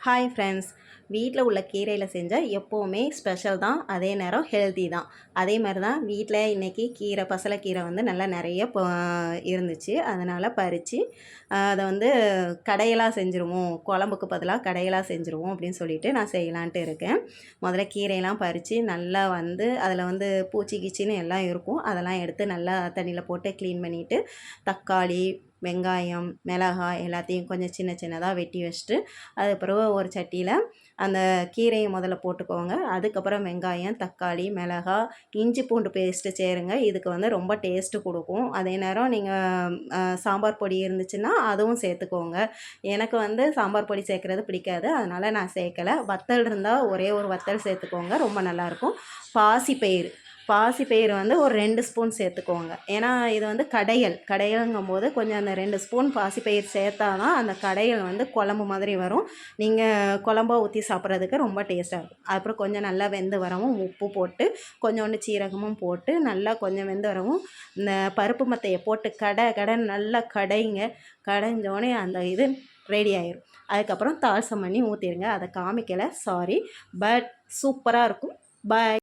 Hi friends, வீட்டில் உள்ள கீரையில் செஞ்சால் எப்போவுமே ஸ்பெஷல் தான், அதே நேரம் ஹெல்த்தி தான். அதே மாதிரி தான் வீட்டில் இன்றைக்கி பசலைக்கீரை வந்து நல்லா நிறைய இருந்துச்சு. அதனால் பறித்து அதை வந்து கடையலாக செஞ்சுருவோம், குழம்புக்கு பதிலாக கடையலாக செஞ்சுருவோம் அப்படின்னு சொல்லிட்டு நான் செய்யலான்ட்டு இருக்கேன். முதல்ல கீரையெல்லாம் பறித்து நல்லா வந்து அதில் வந்து பூச்சி கீச்சின்னு எல்லாம் இருக்கும், அதெல்லாம் எடுத்து நல்லா தண்ணியில் போட்டு க்ளீன் பண்ணிவிட்டு தக்காளி, வெங்காயம், மிளகாய் எல்லாத்தையும் கொஞ்சம் சின்ன சின்னதாக வெட்டி வச்சுட்டு அதுக்கப்புறம் ஒரு சட்டியில் அந்த கீரையை முதல்ல போட்டுக்கோங்க. அதுக்கப்புறம் வெங்காயம், தக்காளி, மிளகாய், இஞ்சி பூண்டு பேஸ்ட்டு சேருங்க. இதுக்கு வந்து ரொம்ப டேஸ்ட்டு கொடுக்கும். அதே நேரம் நீங்கள் சாம்பார் பொடி இருந்துச்சுன்னா அதுவும் சேர்த்துக்கோங்க. எனக்கு வந்து சாம்பார் பொடி சேர்க்குறது பிடிக்காது, அதனால் நான் சேர்க்கலை. வத்தல் இருந்தால் ஒரே ஒரு வத்தல் சேர்த்துக்கோங்க, ரொம்ப நல்லாயிருக்கும். பாசிப்பயிறு பாசிப்பயிறு வந்து ஒரு 2 ஸ்பூன் சேர்த்துக்கோங்க. ஏன்னா இது வந்து கடையலுங்கும்போது கொஞ்சம் அந்த 2 ஸ்பூன் பாசிப்பயிறு சேர்த்தா தான் அந்த கடையல் வந்து குழம்பு மாதிரி வரும். நீங்கள் குழம்பா ஊற்றி சாப்பிட்றதுக்கு ரொம்ப டேஸ்ட்டாக இருக்கும். அப்புறம் கொஞ்சம் நல்லா வெந்து வரவும் உப்பு போட்டு கொஞ்சோண்டு சீரகமும் போட்டு நல்லா கொஞ்சம் வெந்து வரவும் இந்த பருப்பு மத்தையை போட்டு கடைன்னு நல்லா கடைங்க. கடைஞ்சோடனே அந்த இது ரெடி ஆயிடும். அதுக்கப்புறம் தாளிசம் பண்ணி ஊற்றிடுங்க. அதை காமிக்கலை, சாரி. பட் சூப்பராக இருக்கும். பாய்.